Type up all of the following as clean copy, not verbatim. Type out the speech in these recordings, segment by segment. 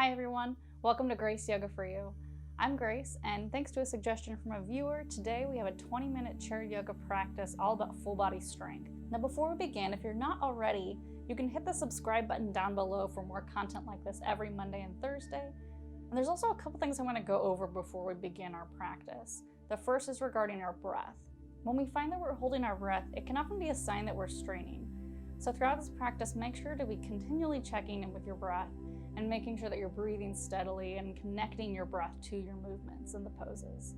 Hi everyone, welcome to Graceyogaforyou. I'm Grace, and thanks to a suggestion from a viewer, today we have a 20-minute chair yoga practice all about full body strength. Now before we begin, if you're not already, you can hit the subscribe button down below for more content like this every Monday and Thursday. And there's also a couple things I want to go over before we begin our practice. The first is regarding our breath. When we find that we're holding our breath, it can often be a sign that we're straining. So throughout this practice, make sure to be continually checking in with your breath and making sure that you're breathing steadily and connecting your breath to your movements and the poses.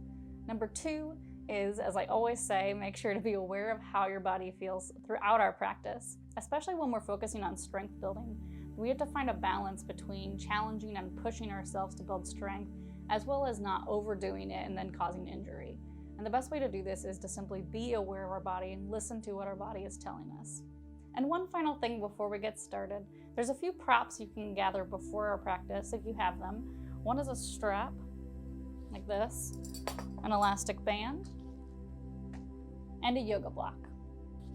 Number two is, as I always say, make sure to be aware of how your body feels throughout our practice, especially when we're focusing on strength building. We have to find a balance between challenging and pushing ourselves to build strength, as well as not overdoing it and then causing injury. And the best way to do this is to simply be aware of our body and listen to what our body is telling us. And one final thing before we get started, there's a few props you can gather before our practice if you have them. One is a strap, like this, an elastic band, and a yoga block.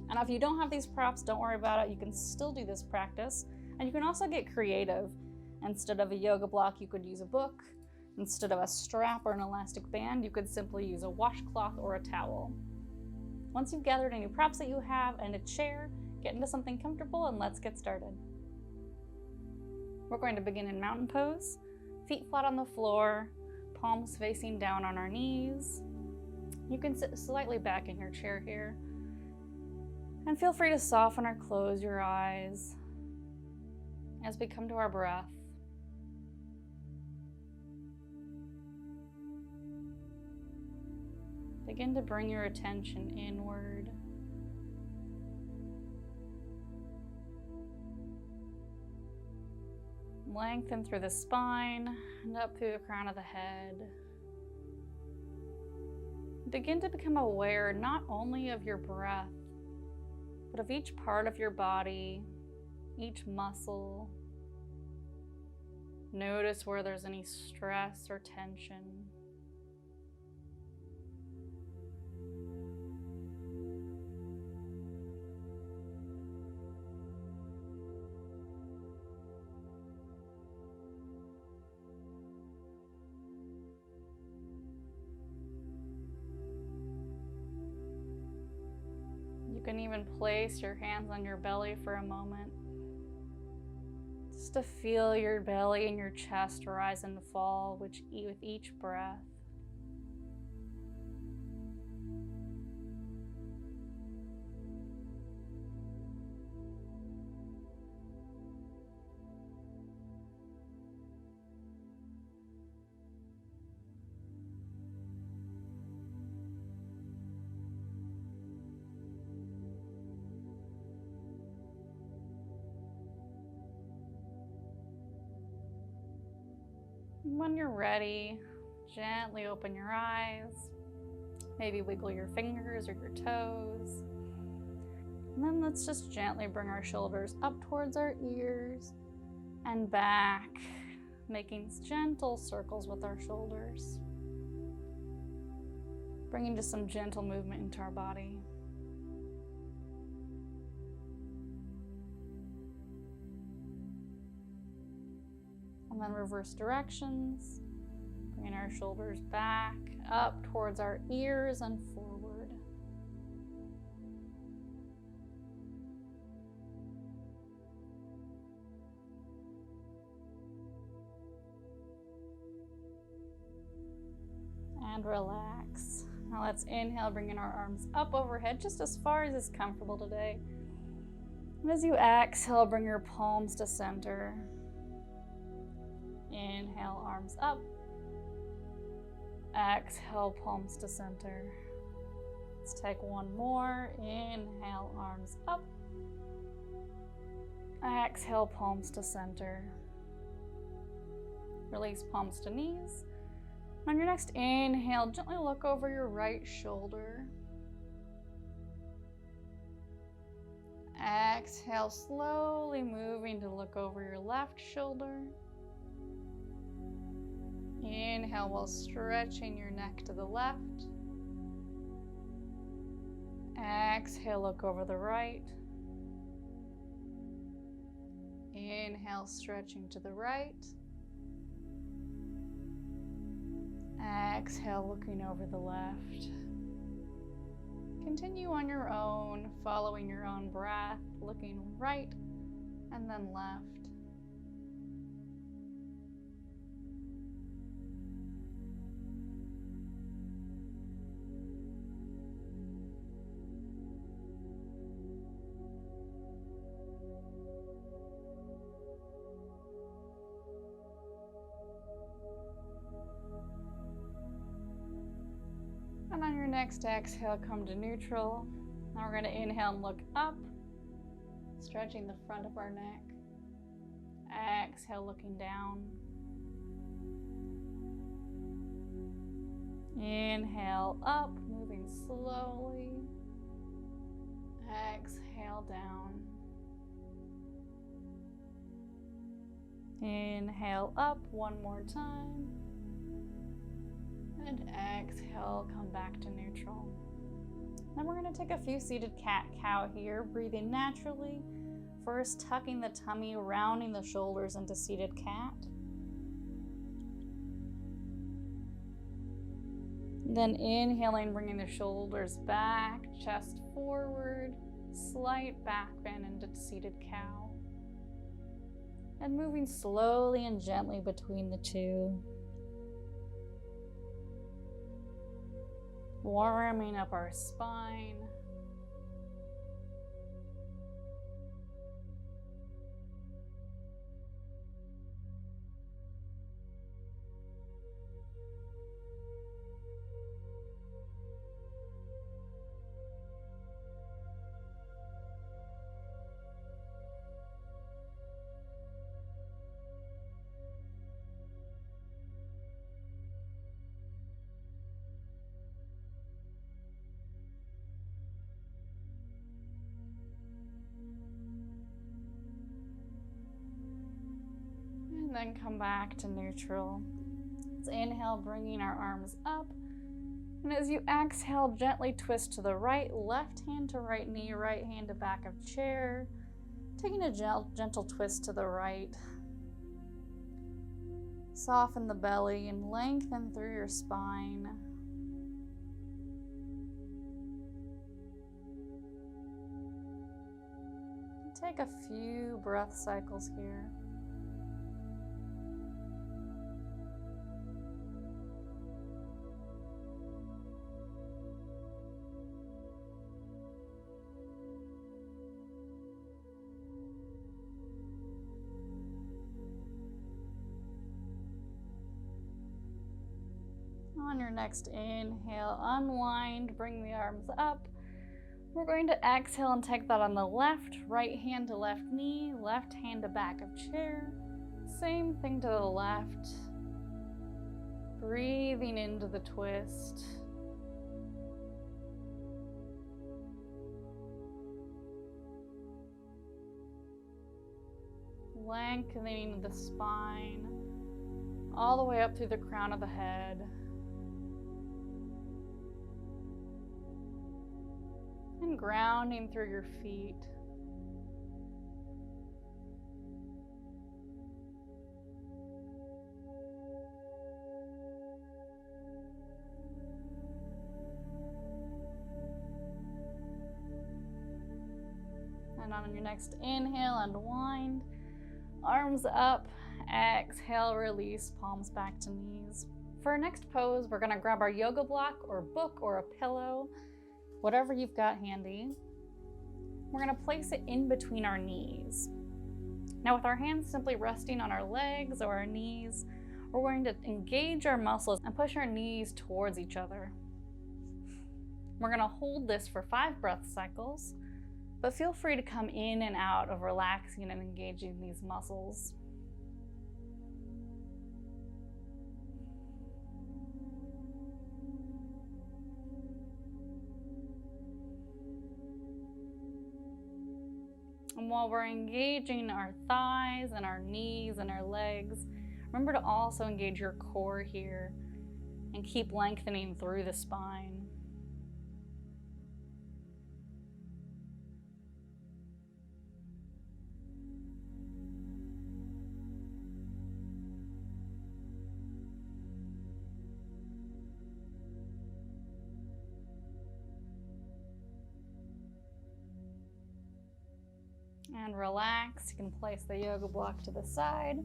And if you don't have these props, don't worry about it. You can still do this practice. And you can also get creative. Instead of a yoga block, you could use a book. Instead of a strap or an elastic band, you could simply use a washcloth or a towel. Once you've gathered any props that you have and a chair, get into something comfortable and let's get started. We're going to begin in mountain pose, feet flat on the floor, palms facing down on our knees. You can sit slightly back in your chair here. And feel free to soften or close your eyes as we come to our breath. Begin to bring your attention inward. Lengthen through the spine and up through the crown of the head. Begin to become aware not only of your breath, but of each part of your body, each muscle. Notice where there's any stress or tension. You can even place your hands on your belly for a moment, just to feel your belly and your chest rise and fall with each breath. When you're ready, gently open your eyes, maybe wiggle your fingers or your toes. And then let's just gently bring our shoulders up towards our ears and back, making gentle circles with our shoulders, bringing just some gentle movement into our body. And then reverse directions, bringing our shoulders back, up towards our ears and forward. And relax. Now let's inhale, bringing our arms up overhead, just as far as is comfortable today. And as you exhale, bring your palms to center. Inhale, arms up. Exhale, palms to center. Let's take one more. Inhale, arms up. Exhale, palms to center. Release palms to knees. On your next inhale, gently look over your right shoulder. Exhale, slowly moving to look over your left shoulder. Inhale while stretching your neck to the left. Exhale, look over the right. Inhale, stretching to the right. Exhale, looking over the left. Continue on your own, following your own breath, looking right and then left. And on your next exhale, come to neutral. Now we're going to inhale and look up, stretching the front of our neck. Exhale, looking down. Inhale up, moving slowly. Exhale down. Inhale up one more time. And exhale, come back to neutral. Then we're going to take a few seated cat-cow here, breathing naturally. First, tucking the tummy, rounding the shoulders into seated cat. Then inhaling, bringing the shoulders back, chest forward, slight back bend into seated cow. And moving slowly and gently between the two. Warming up our spine. And then come back to neutral. Let's inhale, bringing our arms up. And as you exhale, gently twist to the right, left hand to right knee, right hand to back of chair. Taking a gentle twist to the right. Soften the belly and lengthen through your spine. Take a few breath cycles here. On your next inhale, unwind, bring the arms up. We're going to exhale and take that on the left, right hand to left knee, left hand to back of chair. Same thing to the left. Breathing into the twist. Lengthening the spine all the way up through the crown of the head. And grounding through your feet. And on your next inhale, unwind, arms up, exhale, release, palms back to knees. For our next pose, we're gonna grab our yoga block or book or a pillow, whatever you've got handy. We're gonna place it in between our knees. Now with our hands simply resting on our legs or our knees, we're going to engage our muscles and push our knees towards each other. We're gonna hold this for 5 breath cycles, but feel free to come in and out of relaxing and engaging these muscles. And while we're engaging our thighs and our knees and our legs, remember to also engage your core here and keep lengthening through the spine. And relax. You can place the yoga block to the side.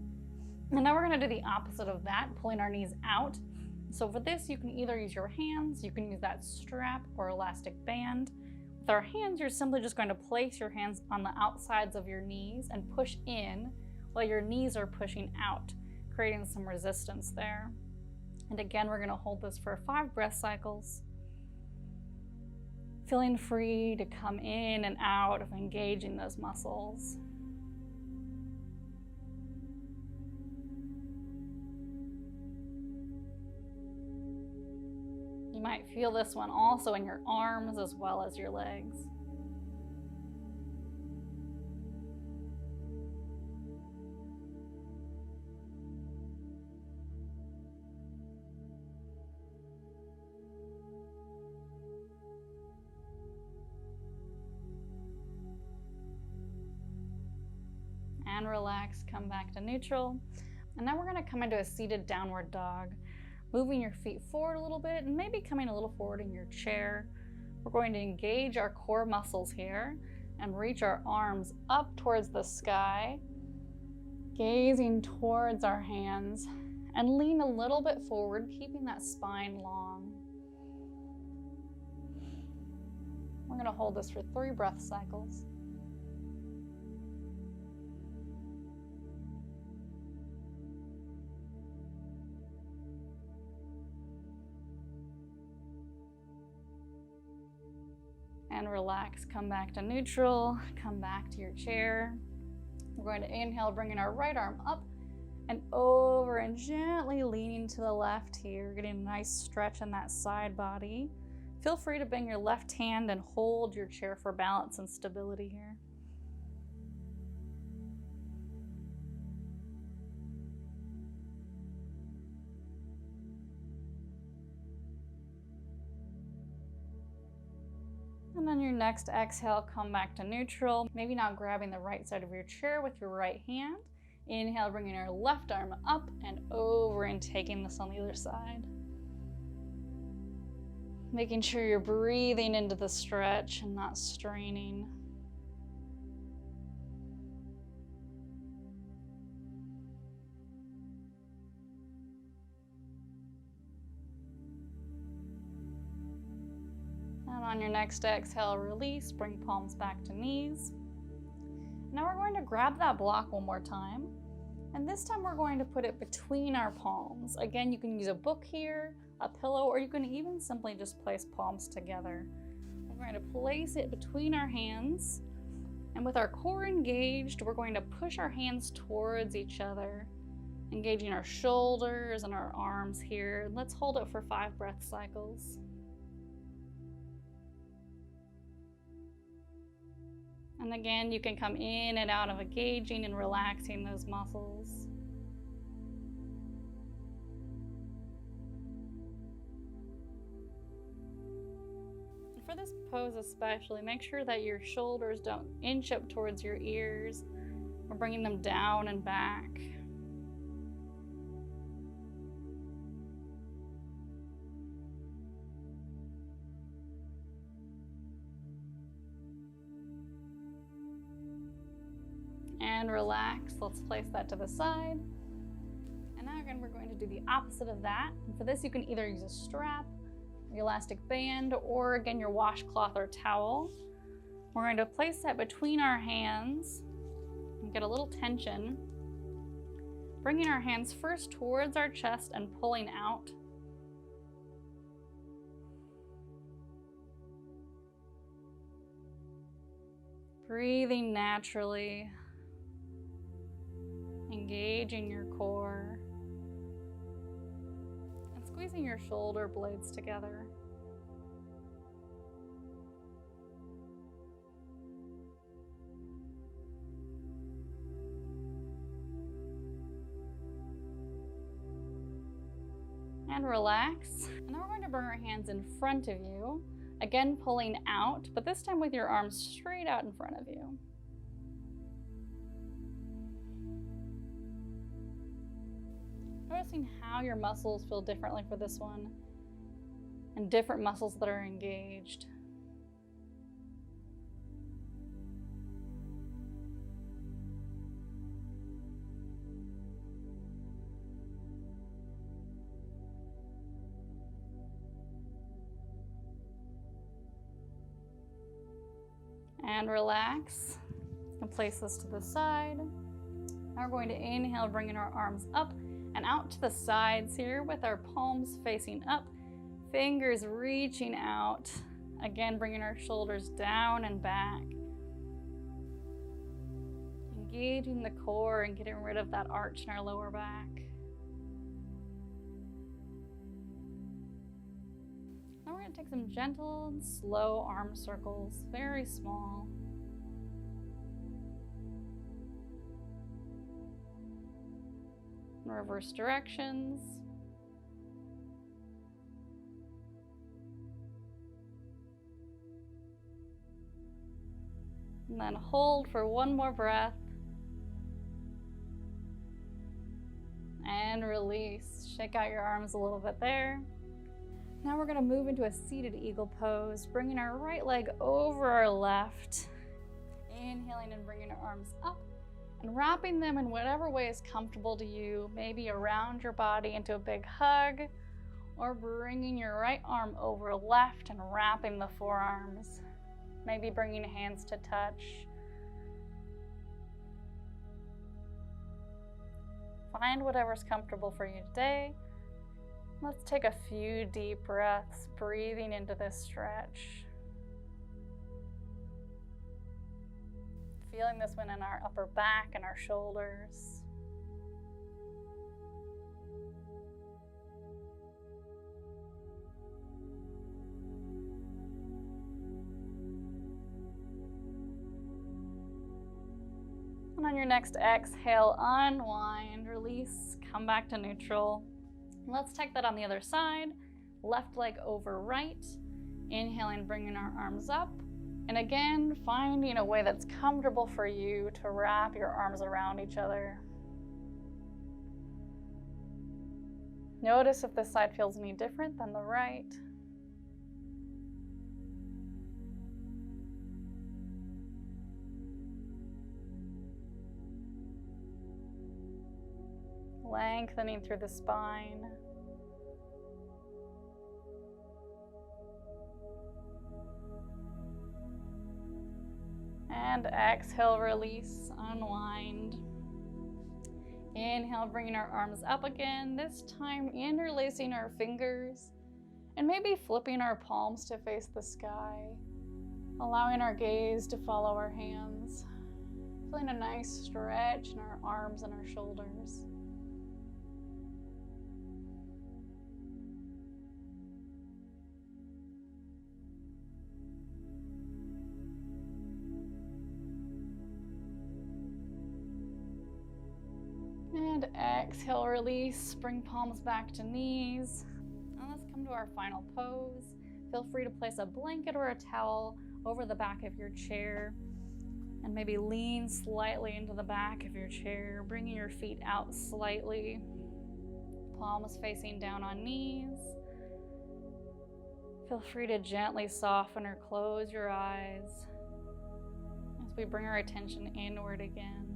And now we're going to do the opposite of that, pulling our knees out. So for this, you can either use your hands, you can use that strap or elastic band. With our hands, you're simply just going to place your hands on the outsides of your knees and push in while your knees are pushing out, creating some resistance there. And again, we're going to hold this for 5 breath cycles. Feeling free to come in and out of engaging those muscles. You might feel this one also in your arms as well as your legs. And relax, come back to neutral. And now we're going to come into a seated downward dog, moving your feet forward a little bit and maybe coming a little forward in your chair. We're going to engage our core muscles here and reach our arms up towards the sky, gazing towards our hands, and lean a little bit forward, keeping that spine long. We're going to hold this for 3 breath cycles. And relax, come back to neutral, come back to your chair. We're going to inhale, bringing our right arm up and over and gently leaning to the left here, getting a nice stretch in that side body. Feel free to bring your left hand and hold your chair for balance and stability here. And on your next exhale, come back to neutral. Maybe now grabbing the right side of your chair with your right hand. Inhale, bringing your left arm up and over and taking this on the other side. Making sure you're breathing into the stretch and not straining. And on your next exhale, release, bring palms back to knees. Now we're going to grab that block one more time. And this time we're going to put it between our palms. Again, you can use a book here, a pillow, or you can even simply just place palms together. We're going to place it between our hands. And with our core engaged, we're going to push our hands towards each other, engaging our shoulders and our arms here. Let's hold it for 5 breath cycles. And again, you can come in and out of engaging and relaxing those muscles. And for this pose especially, make sure that your shoulders don't inch up towards your ears. We're bringing them down and back. And relax. Let's place that to the side. And now again, we're going to do the opposite of that. And for this, you can either use a strap, your elastic band, or again, your washcloth or towel. We're going to place that between our hands and get a little tension. Bringing our hands first towards our chest and pulling out. Breathing naturally. Engaging your core and squeezing your shoulder blades together. And relax. And then we're going to bring our hands in front of you, again pulling out, but this time with your arms straight out in front of you. Noticing how your muscles feel differently for this one and different muscles that are engaged. And and relax. And place this to the side. Now we're going to inhale, bringing our arms up and out to the sides here with our palms facing up, fingers reaching out. Again, bringing our shoulders down and back. Engaging the core and getting rid of that arch in our lower back. Now we're going to take some gentle and slow arm circles, very small. Reverse directions. And then hold for one more breath. And release. Shake out your arms a little bit there. Now we're going to move into a seated eagle pose, bringing our right leg over our left. Inhaling and bringing our arms up and wrapping them in whatever way is comfortable to you, maybe around your body into a big hug, or bringing your right arm over left and wrapping the forearms, maybe bringing hands to touch. Find whatever's comfortable for you today. Let's take a few deep breaths, breathing into this stretch. Feeling this one in our upper back and our shoulders. And on your next exhale, unwind, release, come back to neutral. Let's take that on the other side. Left leg over right. Inhaling, bringing our arms up. And again, finding a way that's comfortable for you to wrap your arms around each other. Notice if this side feels any different than the right. Lengthening through the spine. And exhale, release, unwind. Inhale, bringing our arms up again, this time interlacing our fingers and maybe flipping our palms to face the sky, allowing our gaze to follow our hands. Feeling a nice stretch in our arms and our shoulders. And exhale, release, bring palms back to knees. Now let's come to our final pose. Feel free to place a blanket or a towel over the back of your chair and maybe lean slightly into the back of your chair, bringing your feet out slightly, palms facing down on knees. Feel free to gently soften or close your eyes as we bring our attention inward again.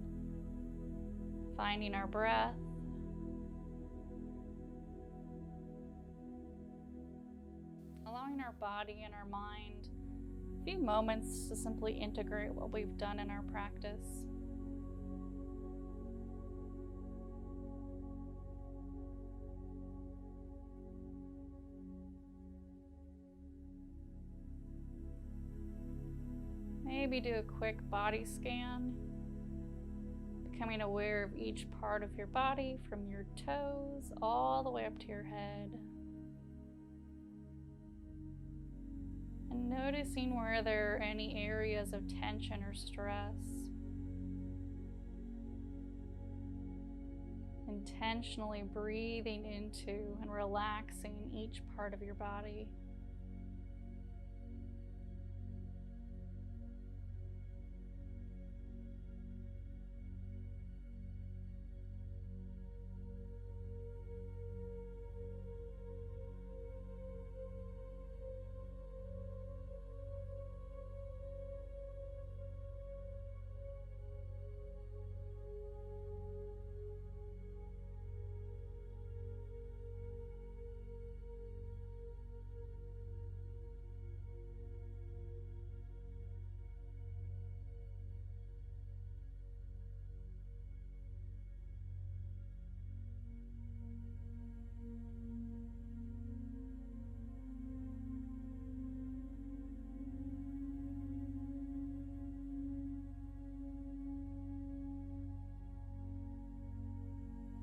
Finding our breath. Allowing our body and our mind a few moments to simply integrate what we've done in our practice. Maybe do a quick body scan. Becoming aware of each part of your body from your toes all the way up to your head. And noticing where there are any areas of tension or stress. Intentionally breathing into and relaxing each part of your body.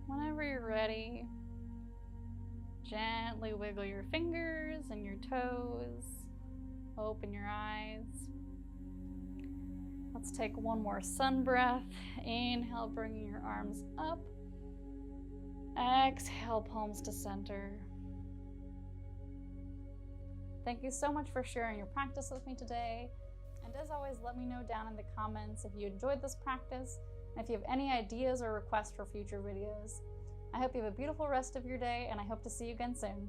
Whenever you're ready, gently wiggle your fingers and your toes. Open your eyes. Let's take one more sun breath. Inhale, bringing your arms up. Exhale, palms to center. Thank you so much for sharing your practice with me today. And as always, let me know down in the comments if you enjoyed this practice and if you have any ideas or requests for future videos. I hope you have a beautiful rest of your day, and I hope to see you again soon.